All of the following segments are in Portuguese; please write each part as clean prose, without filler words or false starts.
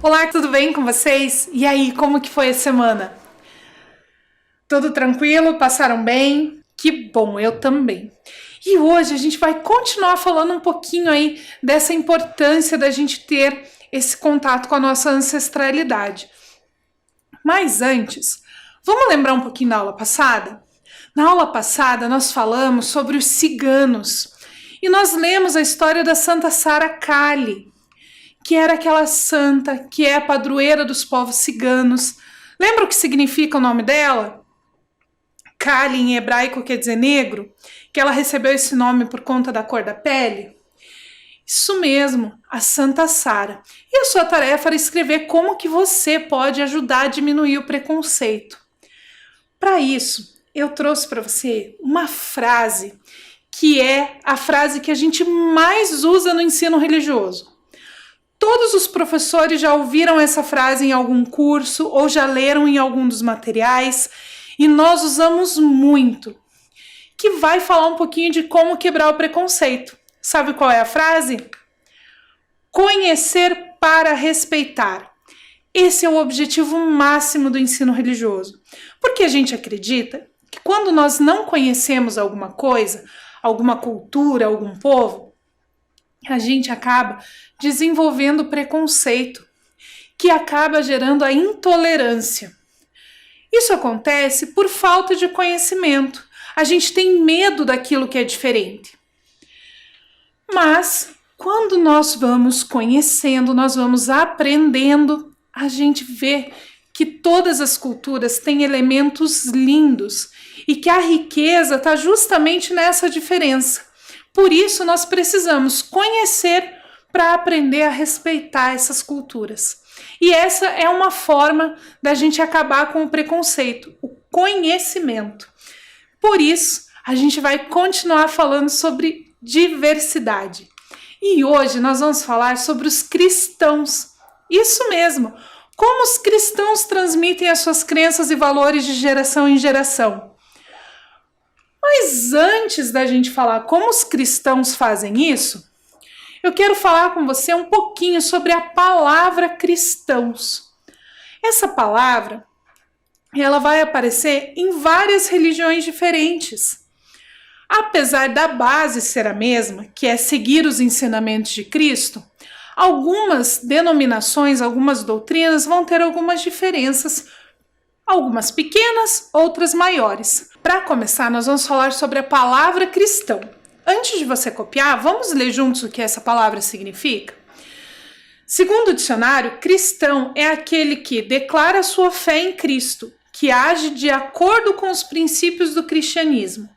Olá, tudo bem com vocês? E aí, como que foi a semana? Tudo tranquilo? Passaram bem? Que bom, eu também. E hoje a gente vai continuar falando um pouquinho aí dessa importância da gente ter esse contato com a nossa ancestralidade. Mas antes, vamos lembrar um pouquinho da aula passada? Na aula passada nós falamos sobre os ciganos e nós lemos a história da Santa Sara Kali, que era aquela santa que é a padroeira dos povos ciganos. Lembra o que significa o nome dela? Kali em hebraico quer dizer negro, que ela recebeu esse nome por conta da cor da pele. Isso mesmo, a Santa Sara. E a sua tarefa era escrever como que você pode ajudar a diminuir o preconceito. Para isso, eu trouxe para você uma frase que é a frase que a gente mais usa no ensino religioso. Todos os professores já ouviram essa frase em algum curso ou já leram em algum dos materiais e nós usamos muito, que vai falar um pouquinho de como quebrar o preconceito. Sabe qual é a frase? Conhecer para respeitar. Esse é o objetivo máximo do ensino religioso, porque a gente acredita que quando nós não conhecemos alguma coisa, alguma cultura, algum povo, a gente acaba desenvolvendo preconceito, que acaba gerando a intolerância. Isso acontece por falta de conhecimento. A gente tem medo daquilo que é diferente. Mas, quando nós vamos conhecendo, nós vamos aprendendo, a gente vê que todas as culturas têm elementos lindos e que a riqueza está justamente nessa diferença. Por isso, nós precisamos conhecer para aprender a respeitar essas culturas. E essa é uma forma da gente acabar com o preconceito, o conhecimento. Por isso, a gente vai continuar falando sobre diversidade. E hoje nós vamos falar sobre os cristãos. Isso mesmo, como os cristãos transmitem as suas crenças e valores de geração em geração. Mas antes da gente falar como os cristãos fazem isso, eu quero falar com você um pouquinho sobre a palavra cristãos. Essa palavra, ela vai aparecer em várias religiões diferentes. Apesar da base ser a mesma, que é seguir os ensinamentos de Cristo, algumas denominações, algumas doutrinas vão ter algumas diferenças, algumas pequenas, outras maiores. Para começar, nós vamos falar sobre a palavra cristão. Antes de você copiar, vamos ler juntos o que essa palavra significa? Segundo o dicionário, cristão é aquele que declara sua fé em Cristo, que age de acordo com os princípios do cristianismo.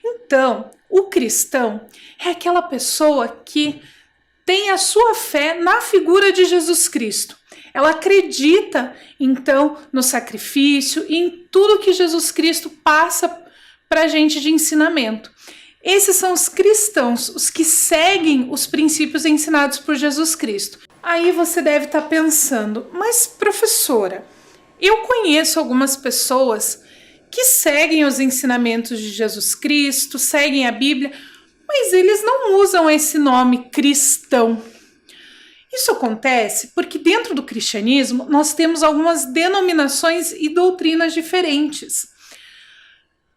Então, o cristão é aquela pessoa que tem a sua fé na figura de Jesus Cristo. Ela acredita, então, no sacrifício e em tudo que Jesus Cristo passa para a gente de ensinamento. Esses são os cristãos, os que seguem os princípios ensinados por Jesus Cristo. Aí você deve estar pensando, mas professora, eu conheço algumas pessoas que seguem os ensinamentos de Jesus Cristo, seguem a Bíblia, mas eles não usam esse nome cristão. Isso acontece porque dentro do cristianismo nós temos algumas denominações e doutrinas diferentes.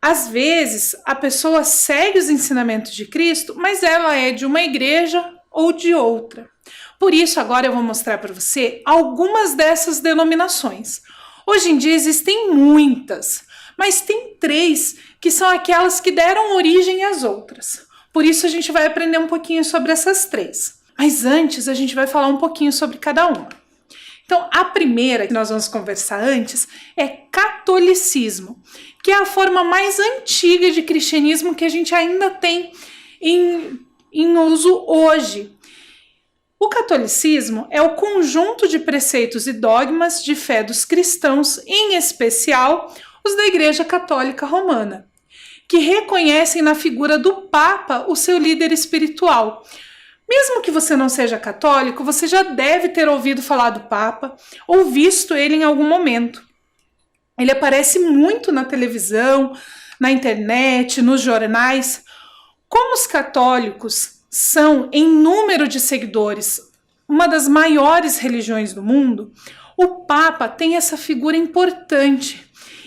Às vezes a pessoa segue os ensinamentos de Cristo, mas ela é de uma igreja ou de outra. Por isso agora eu vou mostrar para você algumas dessas denominações. Hoje em dia existem muitas, mas tem 3 que são aquelas que deram origem às outras. Por isso a gente vai aprender um pouquinho sobre essas 3. Mas antes a gente vai falar um pouquinho sobre cada uma. Então, a primeira que nós vamos conversar antes é catolicismo, que é a forma mais antiga de cristianismo que a gente ainda tem em uso hoje. O catolicismo é o conjunto de preceitos e dogmas de fé dos cristãos, em especial os da Igreja Católica Romana, que reconhecem na figura do Papa o seu líder espiritual. Mesmo que você não seja católico, você já deve ter ouvido falar do Papa ou visto ele em algum momento. Ele aparece muito na televisão, na internet, nos jornais. Como os católicos são em número de seguidores uma das maiores religiões do mundo, o Papa tem essa figura importante.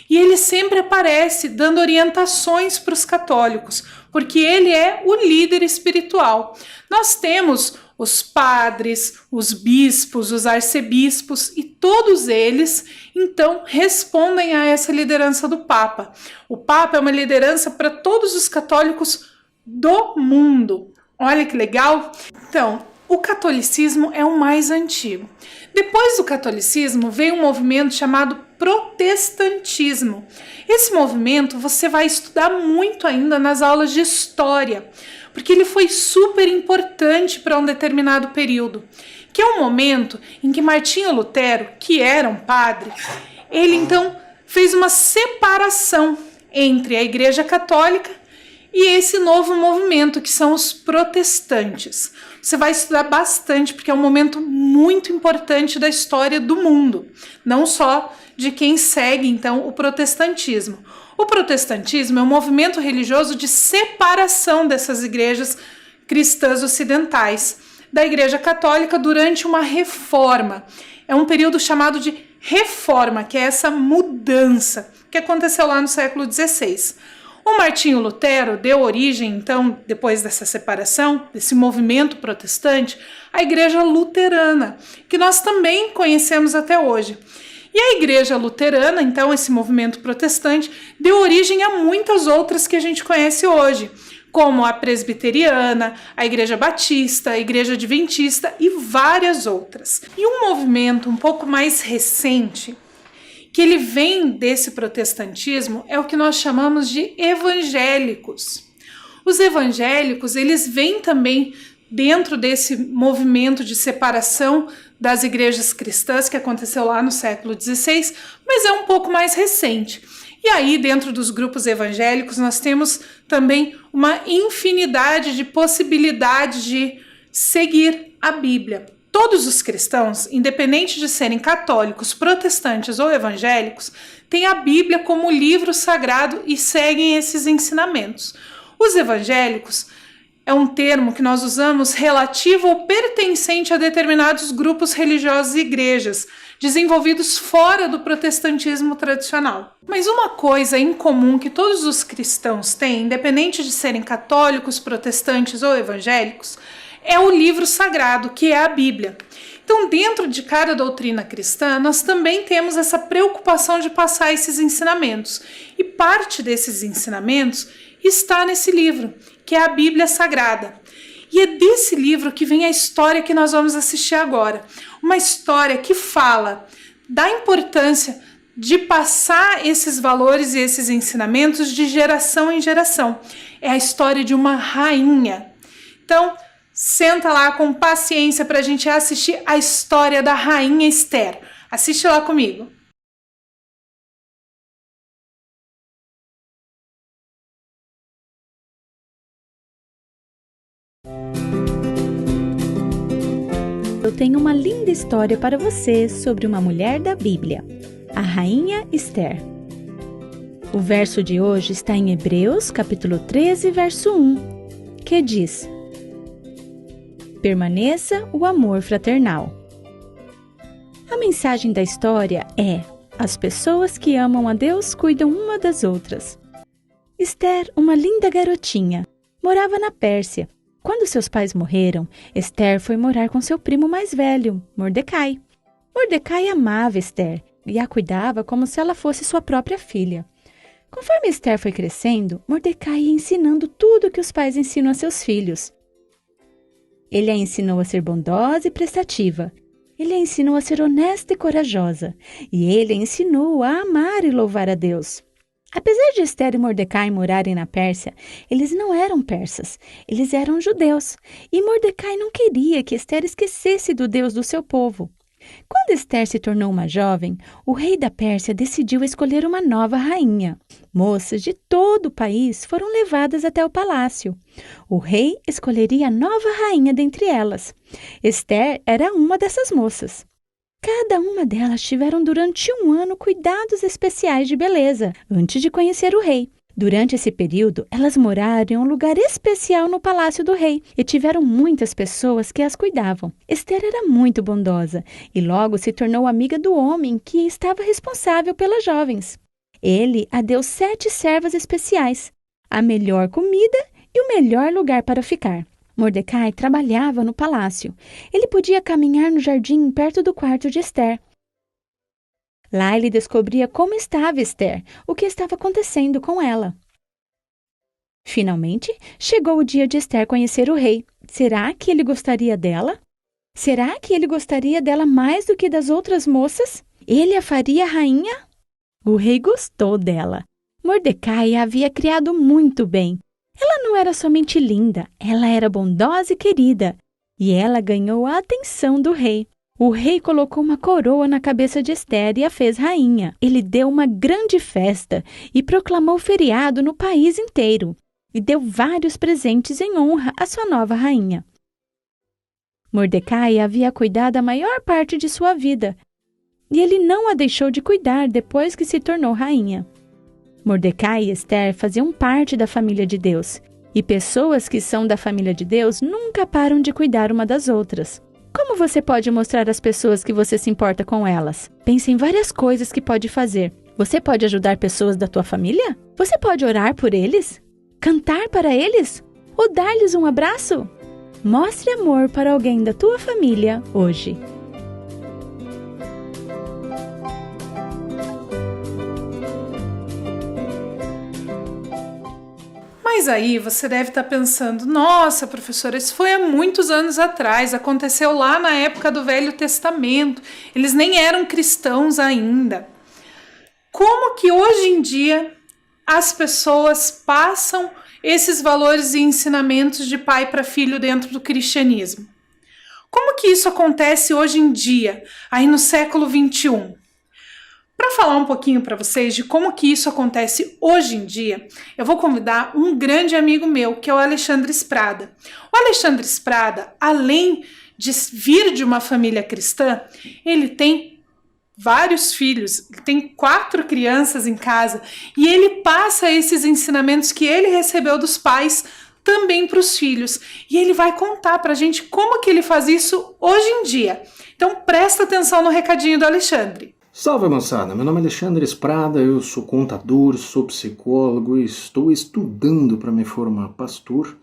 E ele sempre aparece dando orientações para os católicos, porque ele é o líder espiritual. Nós temos os padres, os bispos, os arcebispos, e todos eles, então, respondem a essa liderança do Papa. O Papa é uma liderança para todos os católicos do mundo. Olha que legal! Então, o catolicismo é o mais antigo. Depois do catolicismo veio um movimento chamado protestantismo. Esse movimento você vai estudar muito ainda nas aulas de história, porque ele foi super importante para um determinado período, que é um momento em que Martinho Lutero, que era um padre, ele então fez uma separação entre a Igreja Católica e esse novo movimento, que são os protestantes. Você vai estudar bastante, porque é um momento muito importante da história do mundo, não só de quem segue, então, o protestantismo. O protestantismo é um movimento religioso de separação dessas igrejas cristãs ocidentais da Igreja Católica durante uma reforma. É um período chamado de reforma, que é essa mudança que aconteceu lá no século XVI. O Martinho Lutero deu origem, então, depois dessa separação, desse movimento protestante, à Igreja Luterana, que nós também conhecemos até hoje. E a Igreja Luterana, então, esse movimento protestante, deu origem a muitas outras que a gente conhece hoje, como a Presbiteriana, a Igreja Batista, a Igreja Adventista e várias outras. E um movimento um pouco mais recente, que ele vem desse protestantismo, é o que nós chamamos de evangélicos. Os evangélicos, eles vêm também dentro desse movimento de separação das igrejas cristãs que aconteceu lá no século XVI, mas é um pouco mais recente. E aí, dentro dos grupos evangélicos, nós temos também uma infinidade de possibilidades de seguir a Bíblia. Todos os cristãos, independente de serem católicos, protestantes ou evangélicos, têm a Bíblia como livro sagrado e seguem esses ensinamentos. Os evangélicos é um termo que nós usamos relativo ou pertencente a determinados grupos religiosos e igrejas, desenvolvidos fora do protestantismo tradicional. Mas uma coisa em comum que todos os cristãos têm, independente de serem católicos, protestantes ou evangélicos, é o livro sagrado, que é a Bíblia. Então, dentro de cada doutrina cristã, nós também temos essa preocupação de passar esses ensinamentos. E parte desses ensinamentos está nesse livro, que é a Bíblia Sagrada. E é desse livro que vem a história que nós vamos assistir agora. Uma história que fala da importância de passar esses valores e esses ensinamentos de geração em geração. É a história de uma rainha. Então, senta lá com paciência para a gente assistir a história da Rainha Esther. Assiste lá comigo. Eu tenho uma linda história para você sobre uma mulher da Bíblia, a Rainha Esther. O verso de hoje está em Hebreus, capítulo 13, verso 1, que diz: permaneça o amor fraternal. A mensagem da história é: as pessoas que amam a Deus cuidam uma das outras. Esther, uma linda garotinha, morava na Pérsia. Quando seus pais morreram, Esther foi morar com seu primo mais velho, Mordecai. Mordecai amava Esther e a cuidava como se ela fosse sua própria filha. Conforme Esther foi crescendo, Mordecai ia ensinando tudo que os pais ensinam a seus filhos. Ele a ensinou a ser bondosa e prestativa. Ele a ensinou a ser honesta e corajosa. E ele a ensinou a amar e louvar a Deus. Apesar de Esther e Mordecai morarem na Pérsia, eles não eram persas, eles eram judeus. E Mordecai não queria que Esther esquecesse do Deus do seu povo. Quando Esther se tornou uma jovem, o rei da Pérsia decidiu escolher uma nova rainha. Moças de todo o país foram levadas até o palácio. O rei escolheria a nova rainha dentre elas. Esther era uma dessas moças. Cada uma delas tiveram durante 1 ano cuidados especiais de beleza, antes de conhecer o rei. Durante esse período, elas moraram em um lugar especial no palácio do rei e tiveram muitas pessoas que as cuidavam. Esther era muito bondosa e logo se tornou amiga do homem que estava responsável pelas jovens. Ele a deu 7 servas especiais, a melhor comida e o melhor lugar para ficar. Mordecai trabalhava no palácio. Ele podia caminhar no jardim perto do quarto de Esther. Lá ele descobria como estava Esther, o que estava acontecendo com ela. Finalmente, chegou o dia de Esther conhecer o rei. Será que ele gostaria dela? Será que ele gostaria dela mais do que das outras moças? Ele a faria rainha? O rei gostou dela. Mordecai a havia criado muito bem. Ela não era somente linda, ela era bondosa e querida. E ela ganhou a atenção do rei. O rei colocou uma coroa na cabeça de Esther e a fez rainha. Ele deu uma grande festa e proclamou feriado no país inteiro. E deu vários presentes em honra à sua nova rainha. Mordecai havia cuidado a maior parte de sua vida. E ele não a deixou de cuidar depois que se tornou rainha. Mordecai e Esther faziam parte da família de Deus. E pessoas que são da família de Deus nunca param de cuidar uma das outras. Como você pode mostrar às pessoas que você se importa com elas? Pense em várias coisas que pode fazer. Você pode ajudar pessoas da tua família? Você pode orar por eles? Cantar para eles? Ou dar-lhes um abraço? Mostre amor para alguém da tua família hoje. Mas aí você deve estar pensando, nossa, professora, isso foi há muitos anos atrás, aconteceu lá na época do Velho Testamento, eles nem eram cristãos ainda. Como que hoje em dia as pessoas passam esses valores e ensinamentos de pai para filho dentro do cristianismo? Como que isso acontece hoje em dia, aí no século XXI? Para falar um pouquinho para vocês de como que isso acontece hoje em dia, eu vou convidar um grande amigo meu, que é o Alexandre Sprada. O Alexandre Sprada, além de vir de uma família cristã, ele tem vários filhos, tem 4 crianças em casa, e ele passa esses ensinamentos que ele recebeu dos pais também para os filhos. E ele vai contar para a gente como que ele faz isso hoje em dia. Então presta atenção no recadinho do Alexandre. Salve, moçada! Meu nome é Alexandre Sprada, eu sou contador, sou psicólogo e estou estudando para me formar pastor.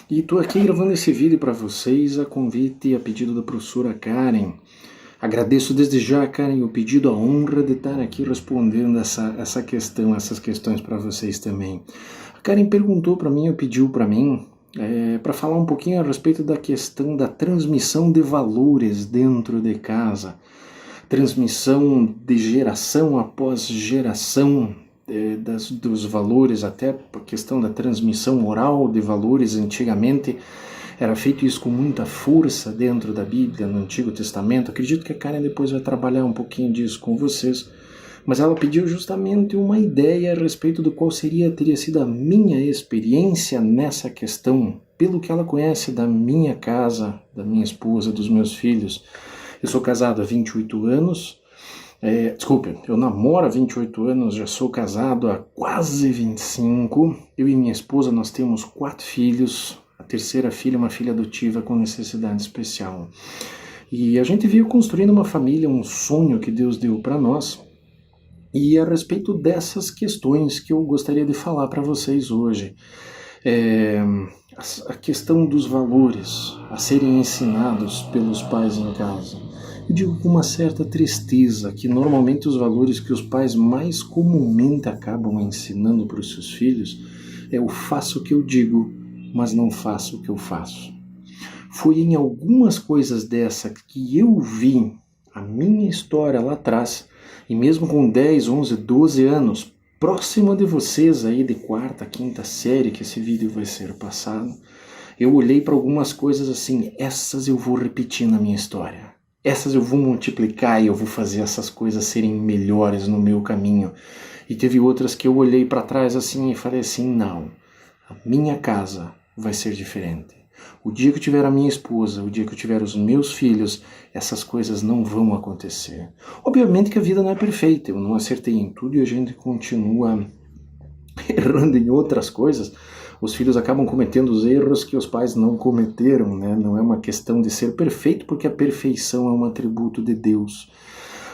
E estou aqui gravando esse vídeo para vocês a convite e a pedido da professora Karen. Agradeço desde já, Karen, o pedido, a honra de estar aqui respondendo essas questões para vocês também. A Karen perguntou para mim, ou pediu para mim, para falar um pouquinho a respeito da questão da transmissão de valores dentro de casa. Transmissão de geração após geração dos valores, até a questão da transmissão oral de valores. Antigamente era feito isso com muita força dentro da Bíblia, no Antigo Testamento. Acredito que a Karen depois vai trabalhar um pouquinho disso com vocês, mas ela pediu justamente uma ideia a respeito do qual teria sido a minha experiência nessa questão, pelo que ela conhece da minha casa, da minha esposa, dos meus filhos. Eu sou casado há 28 anos, eu namoro há 28 anos, já sou casado há quase 25. Eu e minha esposa, nós temos 4 filhos, a terceira filha é uma filha adotiva com necessidade especial. E a gente veio construindo uma família, um sonho que Deus deu para nós. E a respeito dessas questões que eu gostaria de falar para vocês hoje. A questão dos valores a serem ensinados pelos pais em casa. Eu digo com uma certa tristeza que normalmente os valores que os pais mais comumente acabam ensinando para os seus filhos é o faço o que eu digo, mas não faço o que eu faço. Foi em algumas coisas dessa que eu vi a minha história lá atrás, e mesmo com 10, 11, 12 anos, próxima de vocês aí de 4ª, 5ª série que esse vídeo vai ser passado, eu olhei para algumas coisas assim, essas eu vou repetir na minha história. Essas eu vou multiplicar e eu vou fazer essas coisas serem melhores no meu caminho. E teve outras que eu olhei para trás assim e falei assim, não, a minha casa vai ser diferente. O dia que eu tiver a minha esposa, o dia que eu tiver os meus filhos, essas coisas não vão acontecer. Obviamente que a vida não é perfeita, eu não acertei em tudo e a gente continua errando em outras coisas, os filhos acabam cometendo os erros que os pais não cometeram, né? Não é uma questão de ser perfeito, porque a perfeição é um atributo de Deus.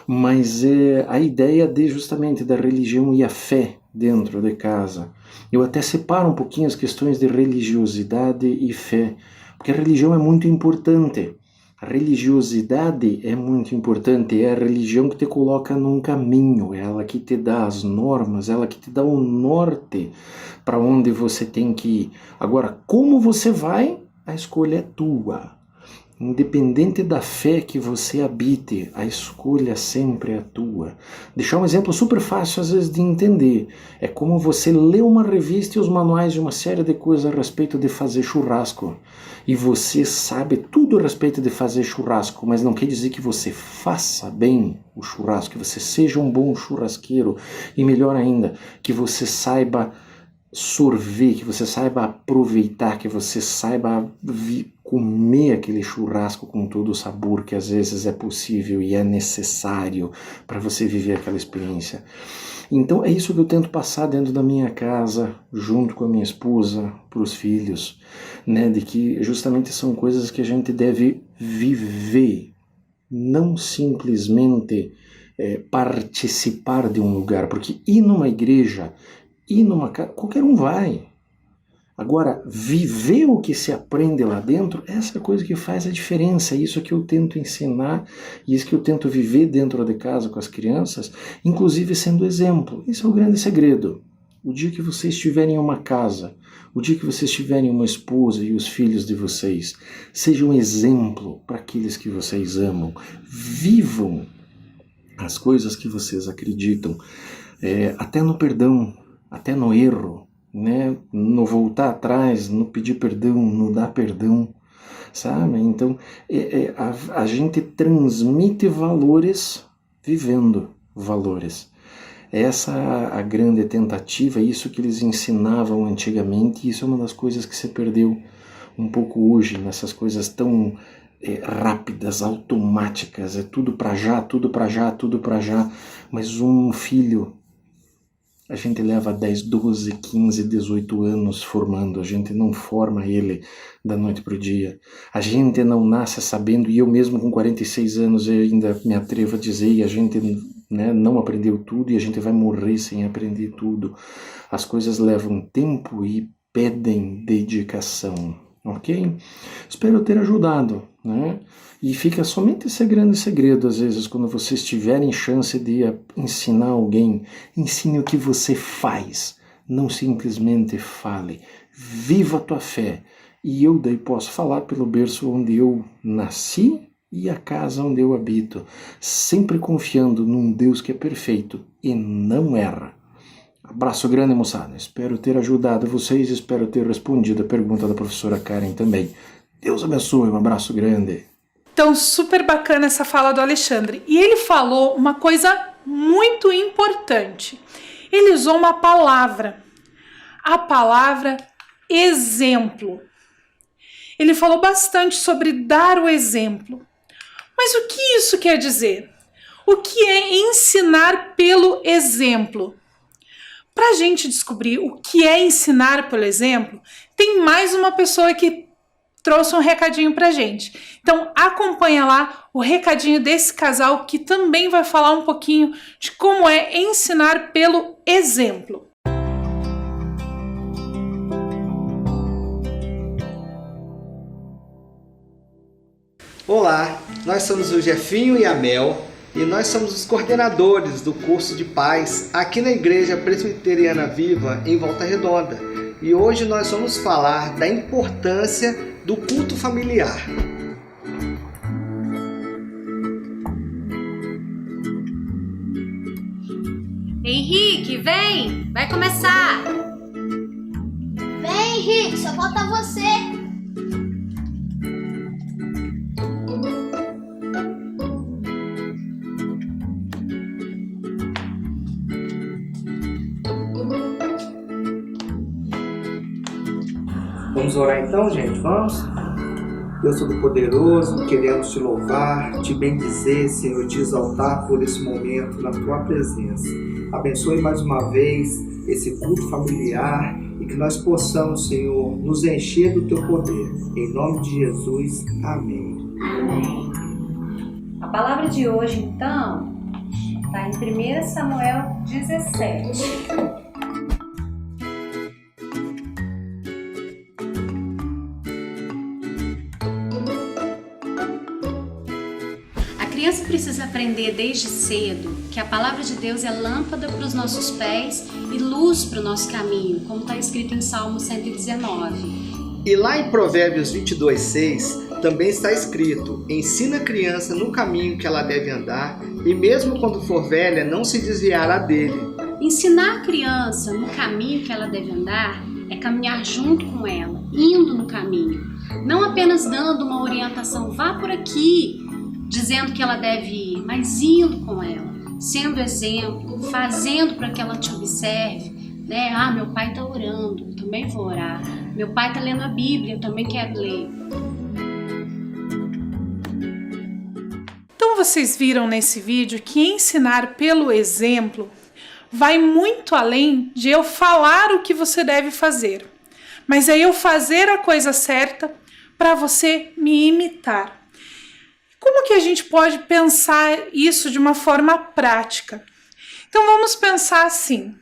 Mas é a ideia de justamente da religião e a fé dentro de casa. Eu até separo um pouquinho as questões de religiosidade e fé, porque a religião é muito importante. A religiosidade é muito importante, é a religião que te coloca num caminho, é ela que te dá as normas, ela que te dá o norte para onde você tem que ir. Agora, como você vai, a escolha é tua. Independente da fé que você habite, a escolha sempre é tua. Deixar um exemplo super fácil às vezes de entender. É como você lê uma revista e os manuais de uma série de coisas a respeito de fazer churrasco. E você sabe tudo a respeito de fazer churrasco, mas não quer dizer que você faça bem o churrasco, que você seja um bom churrasqueiro. E melhor ainda, que você saiba sorver, que você saiba aproveitar, que você saiba comer aquele churrasco com todo o sabor que às vezes é possível e é necessário para você viver aquela experiência. Então é isso que eu tento passar dentro da minha casa, junto com a minha esposa, para os filhos, né? De que justamente são coisas que a gente deve viver, não simplesmente participar de um lugar, porque ir numa igreja, ir numa casa, qualquer um vai. Agora, viver o que se aprende lá dentro, essa é a coisa que faz a diferença. Isso que eu tento ensinar e isso que eu tento viver dentro de casa com as crianças, inclusive sendo exemplo. Esse é o grande segredo. O dia que vocês estiverem em uma casa, o dia que vocês tiverem uma esposa e os filhos de vocês, sejam um exemplo para aqueles que vocês amam. Vivam as coisas que vocês acreditam, até no perdão, até no erro, né? No voltar atrás, no pedir perdão, no dar perdão, sabe? Então, a gente transmite valores vivendo valores. Essa a grande tentativa, isso que eles ensinavam antigamente, isso é uma das coisas que se perdeu um pouco hoje, nessas coisas tão rápidas, automáticas, é tudo para já, tudo para já, tudo para já, mas um filho a gente leva 10, 12, 15, 18 anos formando, a gente não forma ele da noite para o dia. A gente não nasce sabendo, e eu mesmo com 46 anos eu ainda me atrevo a dizer, e a gente, né, não aprendeu tudo e a gente vai morrer sem aprender tudo. As coisas levam tempo e pedem dedicação, ok? Espero ter ajudado, né? E fica somente esse grande segredo, às vezes, quando vocês tiverem chance de ensinar alguém, ensine o que você faz, não simplesmente fale. Viva a tua fé. E eu daí posso falar pelo berço onde eu nasci e a casa onde eu habito, sempre confiando num Deus que é perfeito e não erra. Abraço grande, moçada. Espero ter ajudado vocês, espero ter respondido a pergunta da professora Karen também. Deus abençoe, um abraço grande. Então, super bacana essa fala do Alexandre. E ele falou uma coisa muito importante. Ele usou uma palavra, a palavra exemplo. Ele falou bastante sobre dar o exemplo. Mas o que isso quer dizer? O que é ensinar pelo exemplo? Para a gente descobrir o que é ensinar pelo exemplo, tem mais uma pessoa que trouxe um recadinho pra gente. Então acompanha lá o recadinho desse casal que também vai falar um pouquinho de como é ensinar pelo exemplo. Olá, nós somos o Jefinho e a Mel e nós somos os coordenadores do curso de paz aqui na Igreja Presbiteriana Viva em Volta Redonda. E hoje nós vamos falar da importância do culto familiar. Henrique, vem! Vai começar! Vem, Henrique, só falta você. Vamos orar então, gente? Vamos? Deus Todo-Poderoso, queremos te louvar, te bendizer, Senhor, te exaltar por esse momento na tua presença. Abençoe mais uma vez esse culto familiar e que nós possamos, Senhor, nos encher do teu poder. Em nome de Jesus, amém. Amém. A palavra de hoje, então, está em 1 Samuel 17. A criança precisa aprender desde cedo que a palavra de Deus é lâmpada para os nossos pés e luz para o nosso caminho, como está escrito em Salmo 119. E lá em Provérbios 22:6 também está escrito: ensina a criança no caminho que ela deve andar, e mesmo quando for velha, não se desviará dele. Ensinar a criança no caminho que ela deve andar é caminhar junto com ela, indo no caminho. Não apenas dando uma orientação, vá por aqui, dizendo que ela deve ir, mas indo com ela, sendo exemplo, fazendo para que ela te observe, né? Ah, meu pai está orando, eu também vou orar. Meu pai está lendo a Bíblia, eu também quero ler. Então vocês viram nesse vídeo que ensinar pelo exemplo vai muito além de eu falar o que você deve fazer, mas é eu fazer a coisa certa para você me imitar. Como que a gente pode pensar isso de uma forma prática? Então vamos pensar assim.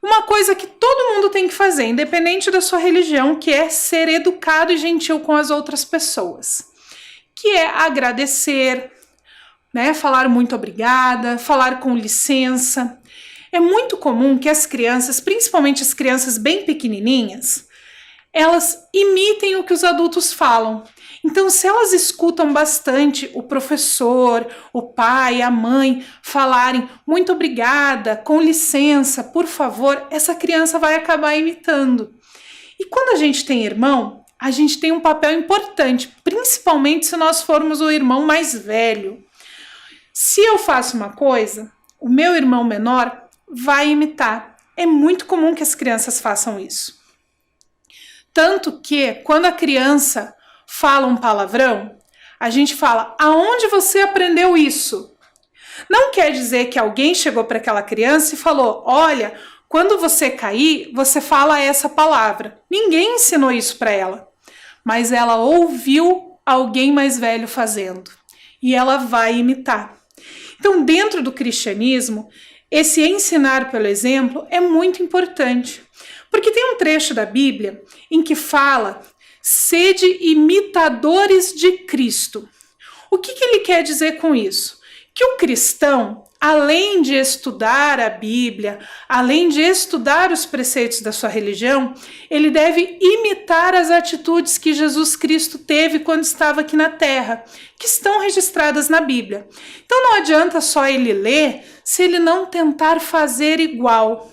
Uma coisa que todo mundo tem que fazer, independente da sua religião, que é ser educado e gentil com as outras pessoas. Que é agradecer, né? Falar muito obrigada, falar com licença. É muito comum que as crianças, principalmente as crianças bem pequenininhas, elas imitem o que os adultos falam. Então, se elas escutam bastante o professor, o pai, a mãe falarem muito obrigada, com licença, por favor, essa criança vai acabar imitando. E quando a gente tem irmão, a gente tem um papel importante, principalmente se nós formos o irmão mais velho. Se eu faço uma coisa, o meu irmão menor vai imitar. É muito comum que as crianças façam isso. Tanto que, quando a criança fala um palavrão, a gente fala: aonde você aprendeu isso? Não quer dizer que alguém chegou para aquela criança e falou: olha, quando você cair, você fala essa palavra. Ninguém ensinou isso para ela, mas ela ouviu alguém mais velho fazendo e ela vai imitar. Então, dentro do cristianismo, esse ensinar pelo exemplo é muito importante, porque tem um trecho da Bíblia em que fala: sede imitadores de Cristo. O que ele quer dizer com isso? Que o cristão, além de estudar a Bíblia, além de estudar os preceitos da sua religião, ele deve imitar as atitudes que Jesus Cristo teve quando estava aqui na Terra, que estão registradas na Bíblia. Então não adianta só ele ler se ele não tentar fazer igual,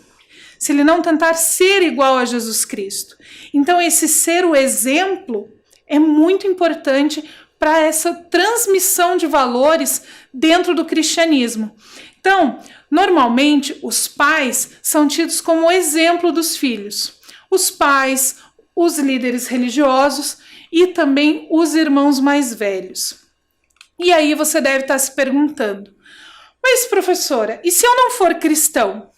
se ele não tentar ser igual a Jesus Cristo. Então esse ser o exemplo é muito importante para essa transmissão de valores dentro do cristianismo. Então, normalmente os pais são tidos como exemplo dos filhos. Os pais, os líderes religiosos e também os irmãos mais velhos. E aí você deve estar se perguntando: mas professora, e se eu não for cristão?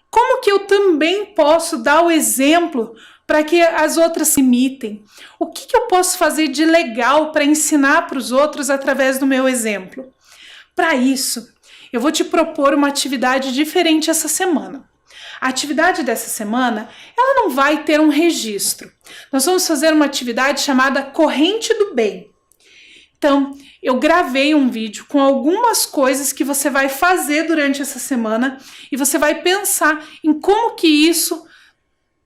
Como que eu também posso dar o exemplo para que as outras imitem? O que eu posso fazer de legal para ensinar para os outros através do meu exemplo? Para isso, eu vou te propor uma atividade diferente essa semana. A atividade dessa semana, ela não vai ter um registro. Nós vamos fazer uma atividade chamada Corrente do Bem. Então, eu gravei um vídeo com algumas coisas que você vai fazer durante essa semana e você vai pensar em como que isso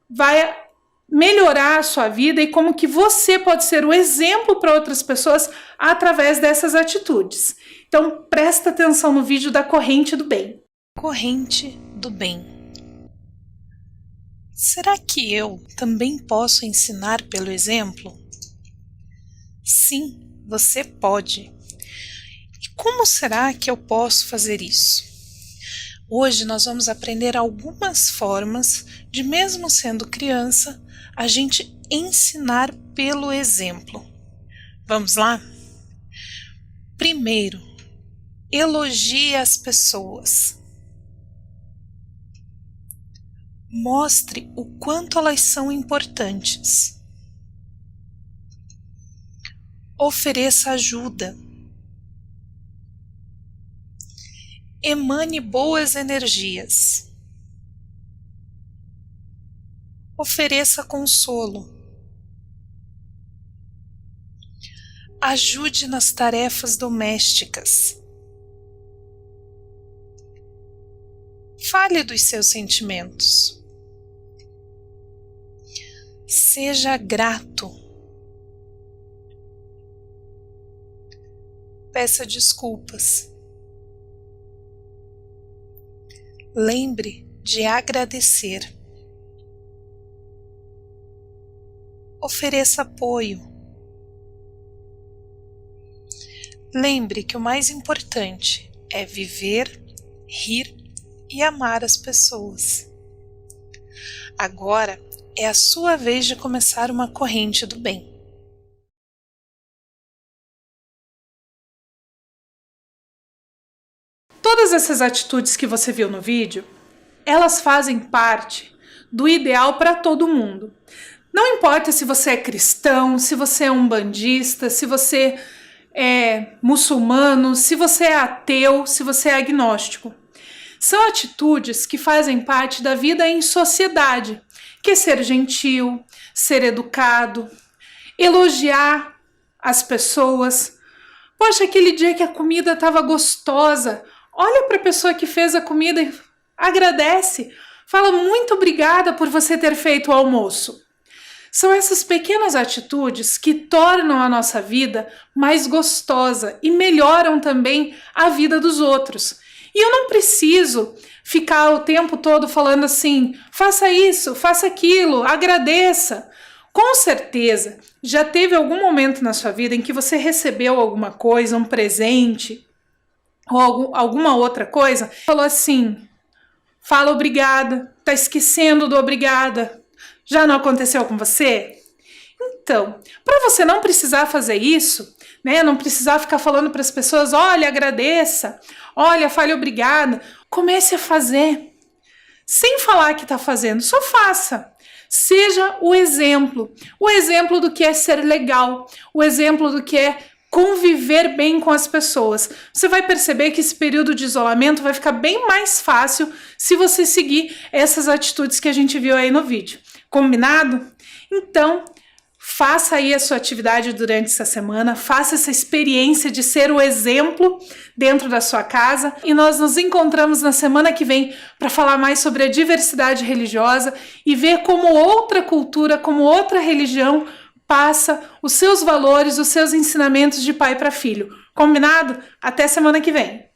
vai melhorar a sua vida e como que você pode ser o exemplo para outras pessoas através dessas atitudes. Então, presta atenção no vídeo da Corrente do Bem. Corrente do Bem. Será que eu também posso ensinar pelo exemplo? Sim, você pode. E como será que eu posso fazer isso? Hoje nós vamos aprender algumas formas de, mesmo sendo criança, a gente ensinar pelo exemplo. Vamos lá? Primeiro, elogie as pessoas. Mostre o quanto elas são importantes. Ofereça ajuda. Emane boas energias. Ofereça consolo. Ajude nas tarefas domésticas. Fale dos seus sentimentos. Seja grato. Peça desculpas. Lembre de agradecer. Ofereça apoio. Lembre que o mais importante é viver, rir e amar as pessoas. Agora é a sua vez de começar uma corrente do bem. Todas essas atitudes que você viu no vídeo, elas fazem parte do ideal para todo mundo. Não importa se você é cristão, se você é umbandista, se você é muçulmano, se você é ateu, se você é agnóstico. São atitudes que fazem parte da vida em sociedade, que é ser gentil, ser educado, elogiar as pessoas. Poxa, aquele dia que a comida estava gostosa, olha para a pessoa que fez a comida e agradece. Fala muito obrigada por você ter feito o almoço. São essas pequenas atitudes que tornam a nossa vida mais gostosa e melhoram também a vida dos outros. E eu não preciso ficar o tempo todo falando assim, faça isso, faça aquilo, agradeça. Com certeza, já teve algum momento na sua vida em que você recebeu alguma coisa, um presente, ou alguma outra coisa, falou assim, fala obrigada, tá esquecendo do obrigada. Já não aconteceu com você? Então, para você não precisar fazer isso, né, não precisar ficar falando para as pessoas, olha, agradeça, olha, fale obrigada, comece a fazer. Sem falar que está fazendo, só faça. Seja o exemplo do que é ser legal, o exemplo do que é conviver bem com as pessoas. Você vai perceber que esse período de isolamento vai ficar bem mais fácil se você seguir essas atitudes que a gente viu aí no vídeo. Combinado? Então, faça aí a sua atividade durante essa semana, faça essa experiência de ser o exemplo dentro da sua casa e nós nos encontramos na semana que vem para falar mais sobre a diversidade religiosa e ver como outra cultura, como outra religião passa os seus valores, os seus ensinamentos de pai para filho. Combinado? Até semana que vem!